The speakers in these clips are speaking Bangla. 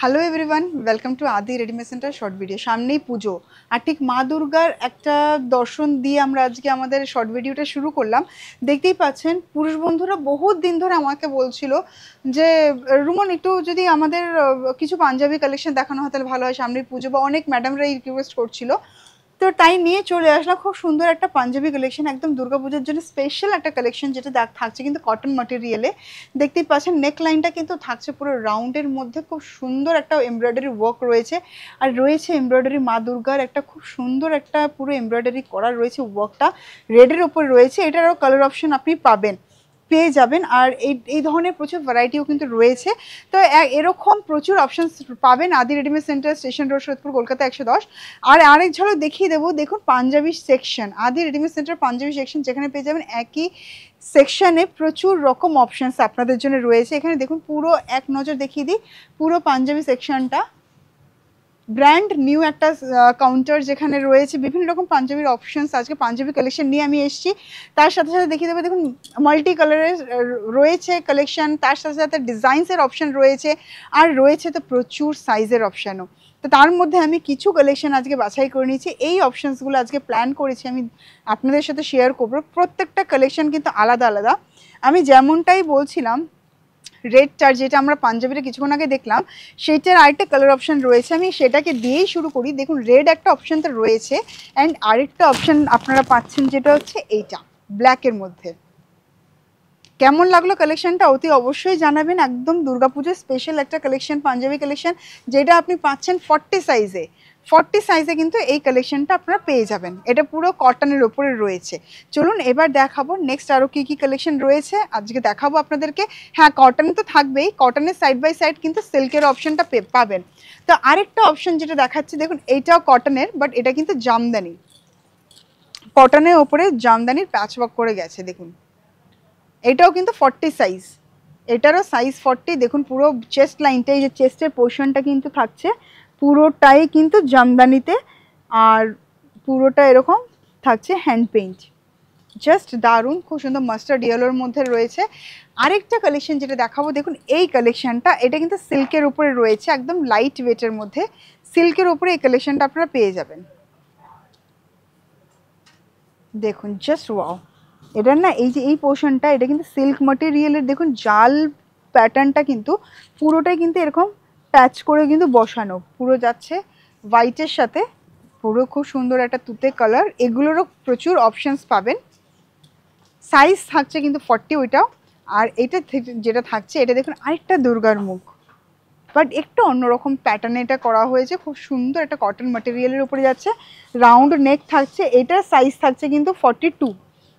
হ্যালো এভরিওয়ান, ওয়েলকাম টু আদি রেডিমেড সেন্টার শর্ট ভিডিও। সামনেই পুজো, আর ঠিক মা দুর্গার একটা দর্শন দিয়ে আমরা আজকে আমাদের শর্ট ভিডিওটা শুরু করলাম। দেখতেই পাচ্ছেন পুরুষ বন্ধুরা বহুত দিন ধরে আমাকে বলছিল যে রুমন একটু যদি আমাদের কিছু পাঞ্জাবি কালেকশন দেখানো হয় তাহলে ভালো হয়, সামনেই পুজো, বা অনেক ম্যাডামরা এই রিকোয়েস্ট করছিল। তো তাই নিয়ে চলে আসলাম খুব সুন্দর একটা পাঞ্জাবি কালেকশন, একদম দুর্গাপূজার জন্য স্পেশাল একটা কালেকশন, যেটা থাকছে কিন্তু কটন ম্যাটেরিয়ালে। দেখতেই পাচ্ছেন নেক লাইনটা কিন্তু থাকছে পুরো রাউন্ডের মধ্যে, খুব সুন্দর একটা এমব্রয়ডারি ওয়ার্ক রয়েছে। আর রয়েছে এমব্রয়ডারি মা দুর্গার একটা খুব সুন্দর একটা পুরো এমব্রয়ডারি করা রয়েছে, ওয়ার্কটা রেডের ওপর রয়েছে। এটারও কালার অপশন আপনি পেয়ে যাবেন। আর এই ধরনের প্রচুর ভ্যারাইটিও কিন্তু রয়েছে। তো এরকম প্রচুর অপশানস পাবেন আদি readymade centre, station road, Sodepur, Kolkata 110। আর আরেক ঝলক দেখিয়ে দেবো, দেখুন পাঞ্জাবি সেকশন, আদি রেডিমেড সেন্টার পাঞ্জাবি সেকশন, যেখানে পেয়ে যাবেন একই সেকশনে প্রচুর রকম অপশানস আপনাদের জন্য রয়েছে। এখানে দেখুন পুরো এক নজর দেখিয়ে দিই, পুরো পাঞ্জাবি সেকশনটা ব্র্যান্ড নিউ একটা কাউন্টার, যেখানে রয়েছে বিভিন্ন রকম পাঞ্জাবির অপশনস। আজকে পাঞ্জাবি কালেকশন নিয়ে আমি এসেছি। তার সাথে সাথে দেখিয়ে দেবো, দেখুন মাল্টি কালারের রয়েছে কালেকশন, তার সাথে সাথে ডিজাইন্সের অপশন রয়েছে, আর রয়েছে তো প্রচুর সাইজের অপশানও। তো তার মধ্যে আমি কিছু কালেকশন আজকে বাছাই করে নিয়েছি। এই অপশানসগুলো আজকে প্ল্যান করেছি আমি আপনাদের সাথে শেয়ার করবো। প্রত্যেকটা কালেকশন কিন্তু আলাদা আলাদা। আমি যেমনটাই বলছিলাম, রেড চার্ট যেটা আমরা পাঞ্জাবিটা কিছুক্ষণ আগে দেখলাম, সেইটার আরেকটা কালার অপশান রয়েছে, আমি সেটাকে দিয়েই শুরু করি। দেখুন রেড একটা অপশান তো রয়েছে, অ্যান্ড আরেকটা অপশান আপনারা পাচ্ছেন যেটা হচ্ছে এইটা ব্ল্যাকের মধ্যে। কেমন লাগলো কালেকশনটা অতি অবশ্যই জানাবেন। একদম দুর্গাপুজোর স্পেশাল একটা কালেকশন, পাঞ্জাবি কালেকশন, যেটা আপনি পাচ্ছেন 40 সাইজে। 40 সাইজে কিন্তু এই কালেকশনটা আপনারা পেয়ে যাবেন। এটা পুরো কটনের ওপরে রয়েছে। চলুন এবার দেখাবো নেক্সট আরও কী কী কালেকশন রয়েছে আজকে দেখাবো আপনাদেরকে। হ্যাঁ, কটন তো থাকবেই, কটনের সাইড বাই সাইড কিন্তু সিল্কের অপশনটা পাবেন। তো আরেকটা অপশন যেটা দেখাচ্ছি, দেখুন এইটাও কটনের, বাট এটা কিন্তু জামদানি, কটনের ওপরে জামদানির প্যাচওয়ার্ক করে গেছে। দেখুন এটাও কিন্তু 40 সাইজ, এটারও সাইজ 40। দেখুন পুরো চেস্ট লাইনটা, এই যে চেস্টের পোর্শনটা কিন্তু থাকছে পুরোটাই কিন্তু জামদানিতে, আর পুরোটা এরকম থাকছে হ্যান্ড পেইন্ট। জাস্ট দারুণ, খুব সুন্দর মাস্টার্ড ইয়েলোর মধ্যে রয়েছে। আরেকটা কালেকশন যেটা দেখাবো, দেখুন এই কালেকশনটা, এটা কিন্তু সিল্কের উপরে রয়েছে, একদম লাইট ওয়েটের মধ্যে সিল্কের উপরে এই কালেকশনটা আপনারা পেয়ে যাবেন। দেখুন জাস্ট ওয়াও, এটার না এই যে এই পোর্শনটা, এটা কিন্তু সিল্ক ম্যাটেরিয়ালের। দেখুন জাল প্যাটার্নটা কিন্তু পুরোটাই কিন্তু এরকম প্যাচ করে কিন্তু বসানো, পুরো যাচ্ছে হোয়াইটের সাথে, পুরো খুব সুন্দর একটা তুতে কালার। এগুলোরও প্রচুর অপশানস পাবেন। সাইজ থাকছে কিন্তু 40 ওইটাও। আর এটা যেটা থাকছে, এটা দেখুন আরেকটা দুর্গার মুখ, বাট একটু অন্যরকম প্যাটার্নে এটা করা হয়েছে, খুব সুন্দর একটা কটন ম্যাটেরিয়ালের উপরে যাচ্ছে, রাউন্ড নেক থাকছে। এটার সাইজ থাকছে কিন্তু 42,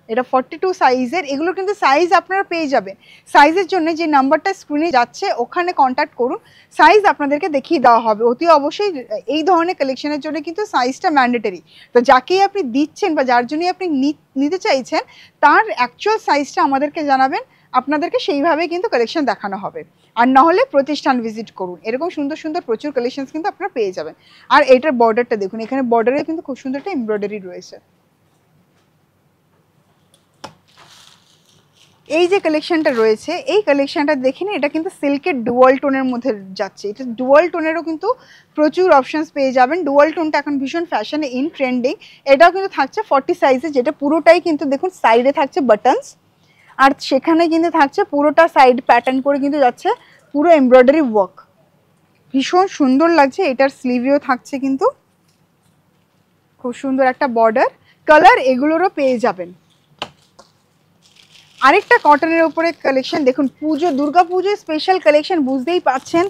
এটা 42 সাইজের। এগুলো কিন্তু সাইজ আপনারা পেয়ে যাবেন। সাইজের জন্য যে নাম্বারটা স্ক্রিনে যাচ্ছে ওখানে কন্ট্যাক্ট করুন, সাইজ আপনাদেরকে দেখিয়ে দেওয়া হবে। অতি অবশ্যই এই ধরনের কালেকশনের জন্য কিন্তু সাইজটা ম্যান্ডেটরি। তো যাকেই আপনি দিচ্ছেন বা যার জন্যই আপনি নিতে চাইছেন, তার অ্যাকচুয়াল সাইজটা আমাদেরকে জানাবেন, আপনাদেরকে সেইভাবেই কিন্তু কালেকশন দেখানো হবে। আর নাহলে প্রতিষ্ঠান ভিজিট করুন, এরকম সুন্দর সুন্দর প্রচুর কালেকশনস কিন্তু আপনারা পেয়ে যাবেন। আর এটার বর্ডারটা দেখুন, এখানে বর্ডারে কিন্তু খুব সুন্দর একটা এমব্রয়ডারি রয়েছে। এই যে কালেকশনটা রয়েছে, এই কালেকশনটা দেখে নিন, এটা কিন্তু সিল্কের ডুয়াল টোনের মধ্যে যাচ্ছে। এটা ডুয়াল টোনেরও কিন্তু প্রচুর অপশানস পেয়ে যাবেন। ডুয়াল টোনটা এখন ভীষণ ফ্যাশনে ইন ট্রেন্ডিং। এটাও কিন্তু থাকছে 40 সাইজে, যেটা পুরোটাই কিন্তু দেখুন সাইডে থাকছে বাটনস, আর সেখানে কিন্তু থাকছে পুরোটা সাইড প্যাটার্ন করে কিন্তু যাচ্ছে পুরো এমব্রয়ডারি ওয়ার্ক, ভীষণ সুন্দর লাগছে। এটার স্লিভেও থাকছে কিন্তু খুব সুন্দর একটা বর্ডার, কালার এগুলোরও পেয়ে যাবেন। আরেকটা কটনের উপরে কালেকশন দেখুন, পুজো, দুর্গা পুজোর স্পেশাল কালেকশন, বুঝতেই পাচ্ছেন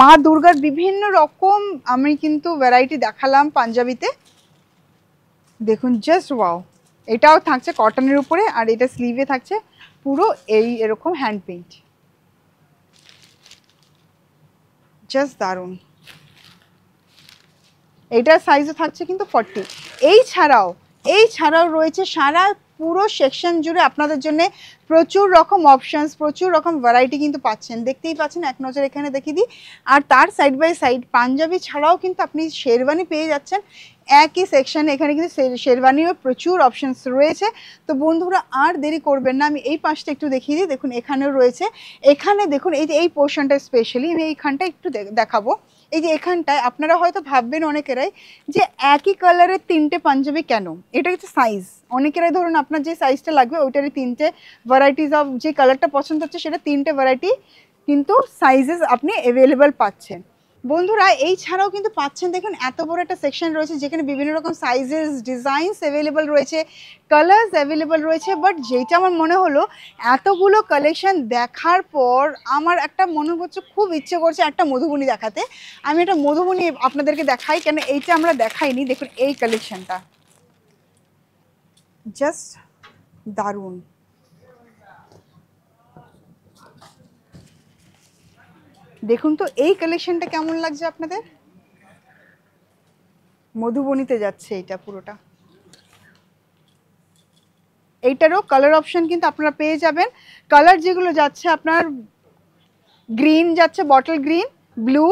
মা দুর্গার বিভিন্ন রকম আমি কিন্তু ভ্যারাইটি দেখালাম পাঞ্জাবিতে। দেখুন জাস্ট ওয়াও, এটাও থাকছে কটনের উপরে, আর এটা স্লিভে থাকছে পুরো এরকম হ্যান্ড পেইন্ট, জাস্ট দারুণ। এইটার সাইজও থাকছে কিন্তু 40। এই ছাড়াও রয়েছে সারা পুরো সেকশন জুড়ে আপনাদের জন্য প্রচুর রকম অপশনস, প্রচুর রকম ভ্যারাইটি কিন্তু পাচ্ছেন, দেখতেই পাচ্ছেন, এক নজর এখানে দেখিয়ে দিই। আর তার সাইড বাই সাইড পাঞ্জাবি ছাড়াও কিন্তু আপনি শেরওয়ানি পেয়ে যাচ্ছেন একই সেকশনে। এখানে কিন্তু শেরওয়ানিরও প্রচুর অপশনস রয়েছে। তো বন্ধুরা আর দেরি করবেন না, আমি এই পাশটা একটু দেখিয়ে দিই। দেখুন এখানেও রয়েছে, এখানে দেখুন এই যে এই পোর্শনটা স্পেশালি আমি এইখানটা একটু দেখাবো। এই যে এখানটায় আপনারা হয়তো ভাববেন অনেকেরাই যে একই কালারের 3টে পাঞ্জাবি কেন, এটা হচ্ছে সাইজ। অনেকেরাই ধরুন আপনার যে সাইজটা লাগবে ওইটারই 3টে ভ্যারাইটিস অফ, যে কালারটা পছন্দ হচ্ছে সেটা 3টে ভ্যারাইটি কিন্তু সাইজেস আপনি অ্যাভেলেবেল পাচ্ছেন। বন্ধুরা এই ছাড়াও কিন্তু পাচ্ছেন, দেখুন এত বড় একটা সেকশন রয়েছে যেখানে বিভিন্ন রকম সাইজেস, ডিজাইনস অ্যাভেলেবল রয়েছে, কালার্স অ্যাভেলেবল রয়েছে। বাট যেটা আমার মনে হলো এতগুলো কালেকশন দেখার পর আমার একটা মনে হচ্ছে খুব ইচ্ছে করছে একটা মধুবনী দেখাতে। আমি একটা মধুবনী আপনাদেরকে দেখাই, কেন এইটা আমরা দেখাইনি। দেখুন এই কালেকশনটা জাস্ট দারুণ। দেখুন তো এই কালেকশনটা কেমন লাগছে আপনাদের, মধুবনীতে যাচ্ছে এটা পুরোটা। এইটারও কালার অপশন কিন্তু আপনারা পেয়ে যাবেন। কালার যেগুলো যাচ্ছে আপনার গ্রিন যাচ্ছে, বটল গ্রিন, ব্লু,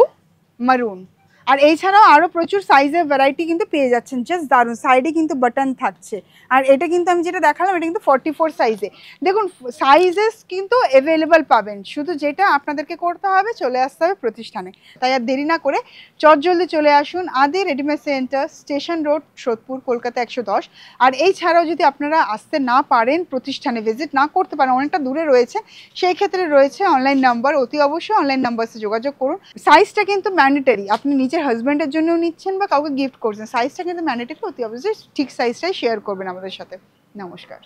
মারুন। আর এছাড়াও আরও প্রচুর সাইজের ভ্যারাইটি কিন্তু পেয়ে যাচ্ছেন, জাস্ট দারুণ। সাইডে কিন্তু বাটন থাকছে। আর এটা কিন্তু আমি যেটা দেখালাম এটা কিন্তু 44 সাইজে। দেখুন সাইজেস কিন্তু অ্যাভেলেবেল পাবেন, শুধু যেটা আপনাদেরকে করতে হবে চলে আসতে হবে প্রতিষ্ঠানে। তাই আর দেরি না করে চটজলদি চলে আসুন আদি readymade centre, station road, Sodepur, Kolkata 110। আর এই ছাড়াও যদি আপনারা আসতে না পারেন, প্রতিষ্ঠানে ভিজিট না করতে পারেন, অনেকটা দূরে রয়েছে, সেই ক্ষেত্রে রয়েছে অনলাইন নাম্বার। অতি অবশ্যই অনলাইন নাম্বারে যোগাযোগ করুন। সাইজটা কিন্তু ম্যান্ডেটরি, আপনি নিজের হাজব্যান্ডের জন্যও নিচ্ছেন বা কাউকে গিফট করছেন, সাইজটা কিন্তু ম্যান্ডেটরি, অতি অবশ্যই ঠিক সাইজটাই শেয়ার করবেন আমাদের সাথে। নমস্কার।